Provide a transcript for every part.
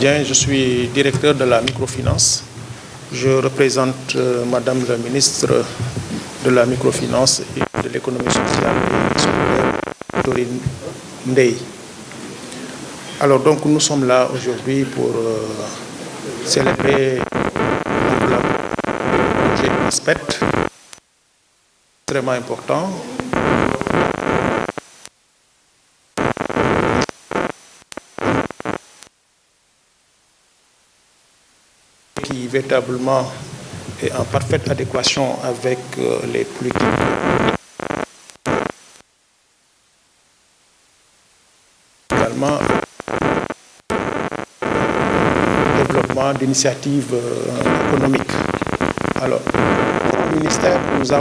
Bien, je suis directeur de la microfinance. Je représente Madame la ministre de la microfinance et de l'économie sociale et solidaire, Dorine Ndeye. Alors donc nous sommes là aujourd'hui pour célébrer le projet ASPET, extrêmement important. Qui véritablement est en parfaite adéquation avec les politiques également développement d'initiatives économiques. Alors, le ministère nous a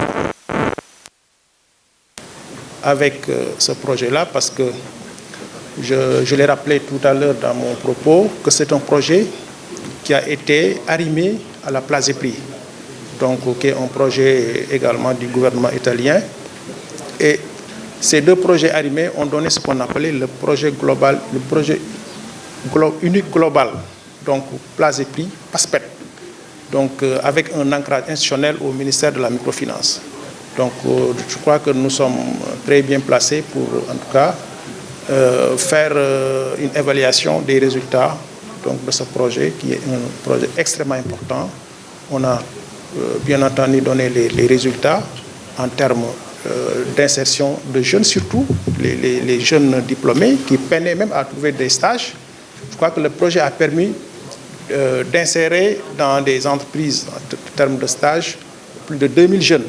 avec ce projet-là parce que je l'ai rappelé tout à l'heure dans mon propos que c'est un projet qui a été arrimé à la Place des Prix, donc qui est un projet également du gouvernement italien. Et ces deux projets arrimés ont donné ce qu'on appelait le projet global, le projet unique global, donc Place des Prix, ASPET, donc avec un ancrage institutionnel au ministère de la microfinance. Donc je crois que nous sommes très bien placés pour en tout cas faire une évaluation des résultats donc, de ce projet qui est un projet extrêmement important. On a bien entendu donné les résultats en termes d'insertion de jeunes, surtout les jeunes diplômés qui peinaient même à trouver des stages. Je crois que le projet a permis d'insérer dans des entreprises en termes de stages plus de 2000 jeunes.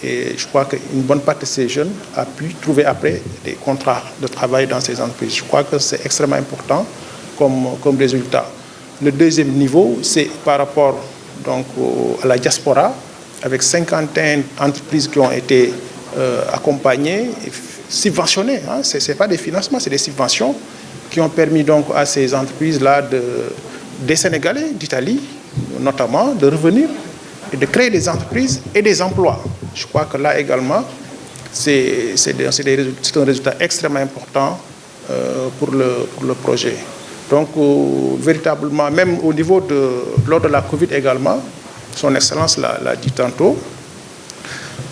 Et je crois qu'une bonne partie de ces jeunes a pu trouver après des contrats de travail dans ces entreprises. Je crois que c'est extrêmement important comme résultat. Le deuxième niveau, c'est par rapport donc, à la diaspora, avec 51 entreprises qui ont été accompagnées et subventionnées. Hein. Ce n'est pas des financements, c'est des subventions qui ont permis donc à ces entreprises-là, des Sénégalais, d'Italie notamment, de revenir et de créer des entreprises et des emplois. Je crois que là également, c'est un résultat extrêmement important pour le projet. Donc, véritablement, même au niveau lors de la Covid également, son Excellence l'a dit tantôt,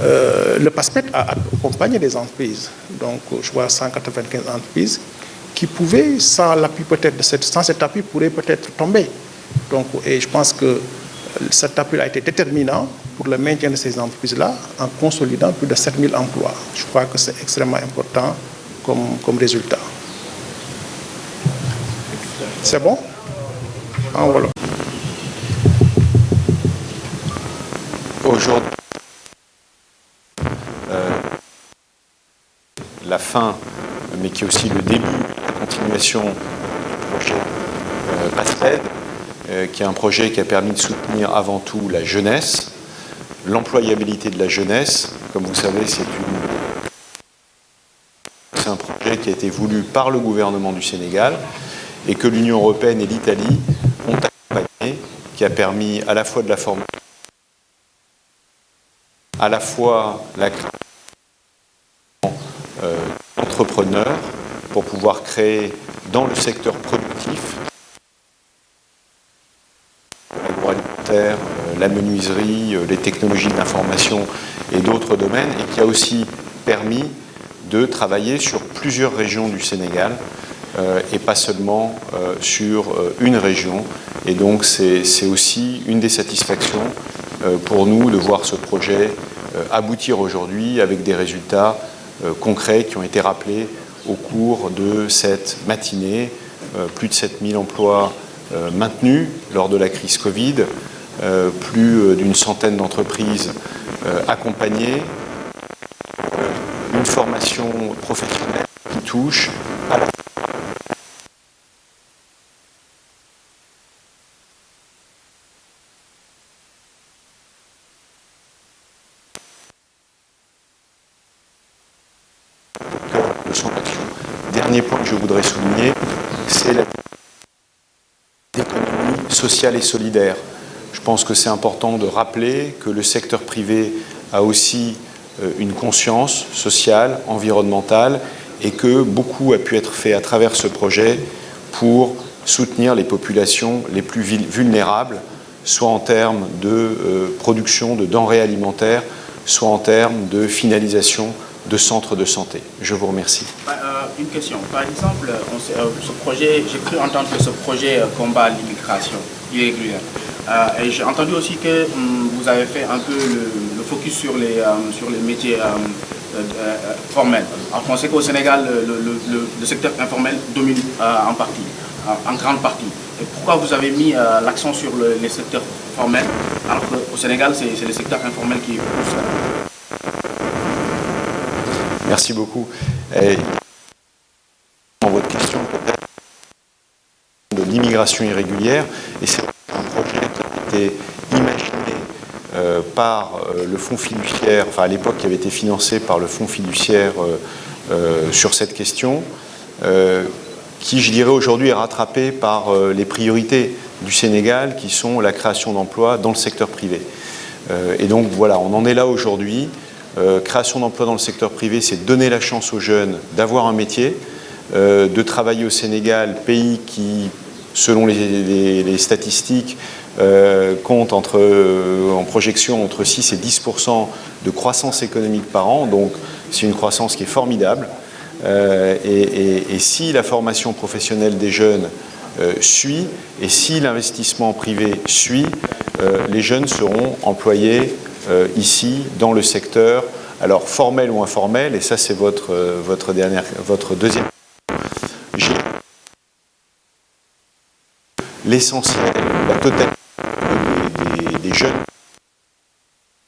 le PASPET a accompagné des entreprises. Donc, je vois 195 entreprises qui pouvaient, sans l'appui peut-être sans cet appui, pourraient peut-être tomber. Donc, et je pense que cet appui a été déterminant pour le maintien de ces entreprises-là en consolidant plus de 7000 emplois. Je crois que c'est extrêmement important comme résultat. C'est bon? En voilà. Aujourd'hui, la fin, mais qui est aussi le début, la continuation du projet PASPET, qui est un projet qui a permis de soutenir avant tout la jeunesse, l'employabilité de la jeunesse. Comme vous savez, c'est un projet qui a été voulu par le gouvernement du Sénégal et que l'Union européenne et l'Italie ont accompagné, qui a permis à la fois de la formation, à la fois la création d'entrepreneurs pour pouvoir créer dans le secteur productif, l'agroalimentaire, la menuiserie, les technologies de l'information et d'autres domaines, et qui a aussi permis de travailler sur plusieurs régions du Sénégal et pas seulement sur une région. Et donc c'est aussi une des satisfactions pour nous de voir ce projet aboutir aujourd'hui avec des résultats concrets qui ont été rappelés au cours de cette matinée. Plus de 7000 emplois maintenus lors de la crise Covid, plus d'une centaine d'entreprises accompagnées, une formation professionnelle qui touche à la de son action. Dernier point que je voudrais souligner, c'est l'économie sociale et solidaire. Je pense que c'est important de rappeler que le secteur privé a aussi une conscience sociale, environnementale, et que beaucoup a pu être fait à travers ce projet pour soutenir les populations les plus vulnérables, soit en termes de production de denrées alimentaires, soit en termes de finalisation de centres de santé. Je vous remercie. Une question. Par exemple, ce projet, j'ai cru entendre que ce projet combat l'immigration irrégulière. Et j'ai entendu aussi que vous avez fait un peu le focus sur les métiers formels. Alors on sait qu'au Sénégal, le secteur informel domine en grande partie. Et pourquoi vous avez mis l'accent sur les secteurs formels alors qu'au Sénégal, c'est le secteur informel qui pousse? Merci beaucoup. Dans votre question, peut-être de l'immigration irrégulière, et c'est un projet qui a été imaginé par le fonds fiduciaire, enfin à l'époque qui avait été financé par le fonds fiduciaire sur cette question, qui, je dirais, aujourd'hui est rattrapé par les priorités du Sénégal, qui sont la création d'emplois dans le secteur privé. Et donc voilà, on en est là aujourd'hui. Création d'emplois dans le secteur privé, c'est donner la chance aux jeunes d'avoir un métier, de travailler au Sénégal, pays qui, selon les statistiques, compte en projection entre 6 et 10% de croissance économique par an. Donc c'est une croissance qui est formidable. Et si la formation professionnelle des jeunes suit, et si l'investissement privé suit, les jeunes seront employés ici, dans le secteur, alors formel ou informel, et ça c'est votre deuxième. L'essentiel, la totalité des jeunes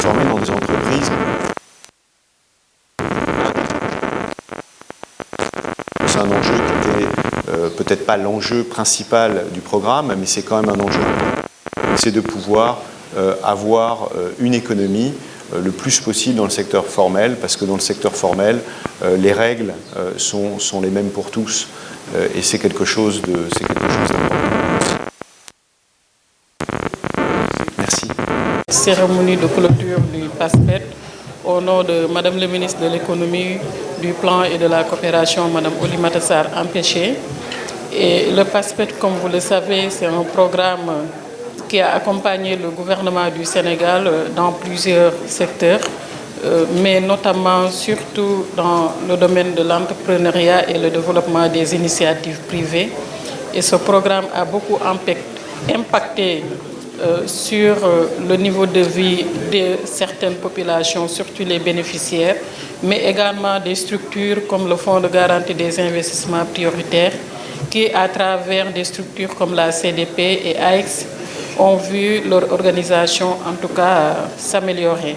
formés dans des entreprises. C'est un enjeu qui était peut-être pas l'enjeu principal du programme, mais c'est quand même un enjeu. C'est de pouvoir avoir une économie le plus possible dans le secteur formel, parce que dans le secteur formel, les règles sont les mêmes pour tous, et c'est quelque chose d'important. Merci. Cérémonie de clôture du PASPET au nom de Madame le ministre de l'économie, du plan et de la coopération, Madame Oulimata Sarr Ampéché. Et le PASPET, comme vous le savez, c'est un programme qui a accompagné le gouvernement du Sénégal dans plusieurs secteurs, mais notamment surtout dans le domaine de l'entrepreneuriat et le développement des initiatives privées. Et ce programme a beaucoup impacté sur le niveau de vie de certaines populations, surtout les bénéficiaires, mais également des structures comme le Fonds de garantie des investissements prioritaires, qui, à travers des structures comme la CDP et AEX, ont vu leur organisation, en tout cas, s'améliorer.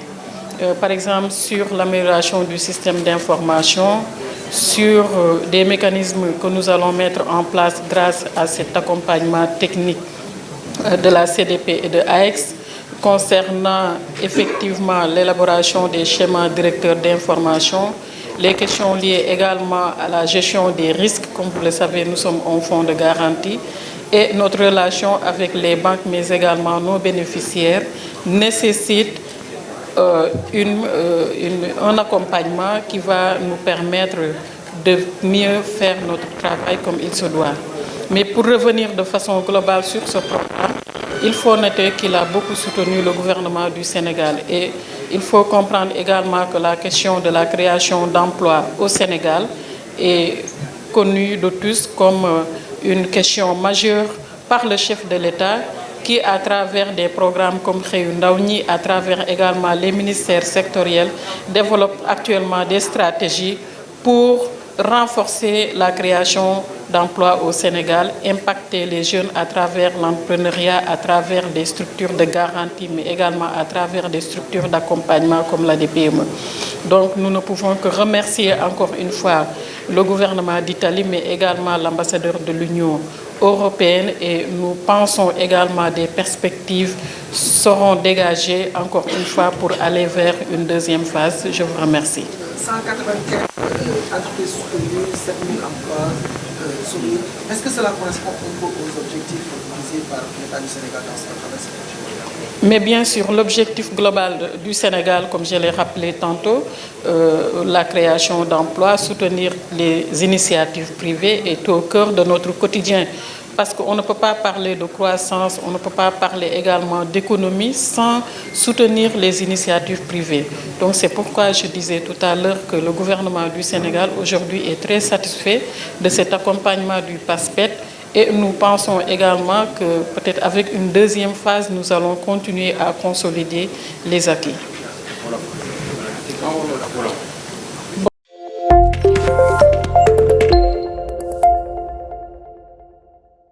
Par exemple, sur l'amélioration du système d'information, sur des mécanismes que nous allons mettre en place grâce à cet accompagnement technique de la CDP et de AEX, concernant effectivement l'élaboration des schémas directeurs d'information, les questions liées également à la gestion des risques. Comme vous le savez, nous sommes un fonds de garantie, et notre relation avec les banques, mais également nos bénéficiaires, nécessite un accompagnement qui va nous permettre de mieux faire notre travail comme il se doit. Mais pour revenir de façon globale sur ce programme, il faut noter qu'il a beaucoup soutenu le gouvernement du Sénégal. Et il faut comprendre également que la question de la création d'emplois au Sénégal est connue de tous comme une question majeure par le chef de l'État, qui, à travers des programmes comme Xëyu Ndaw Ñi, à travers également les ministères sectoriels, développe actuellement des stratégies pour renforcer la création d'emplois au Sénégal, impacter les jeunes à travers l'entrepreneuriat, à travers des structures de garantie, mais également à travers des structures d'accompagnement comme la DPME. Donc nous ne pouvons que remercier encore une fois le gouvernement d'Italie, mais également l'ambassadeur de l'Union européenne, et nous pensons également des perspectives seront dégagées encore une fois pour aller vers une deuxième phase. Je vous remercie. 195 entreprises soutenues, 7 000 emplois soutenus. Est-ce que cela correspond un peu aux objectifs visés par l'État du Sénégal dans ce projet? Mais bien sûr, l'objectif global du Sénégal, comme je l'ai rappelé tantôt, la création d'emplois, soutenir les initiatives privées est au cœur de notre quotidien. parce qu'on ne peut pas parler de croissance, on ne peut pas parler également d'économie sans soutenir les initiatives privées. Donc c'est pourquoi je disais tout à l'heure que le gouvernement du Sénégal aujourd'hui est très satisfait de cet accompagnement du PASPET et nous pensons également que peut-être avec une deuxième phase, nous allons continuer à consolider les acquis.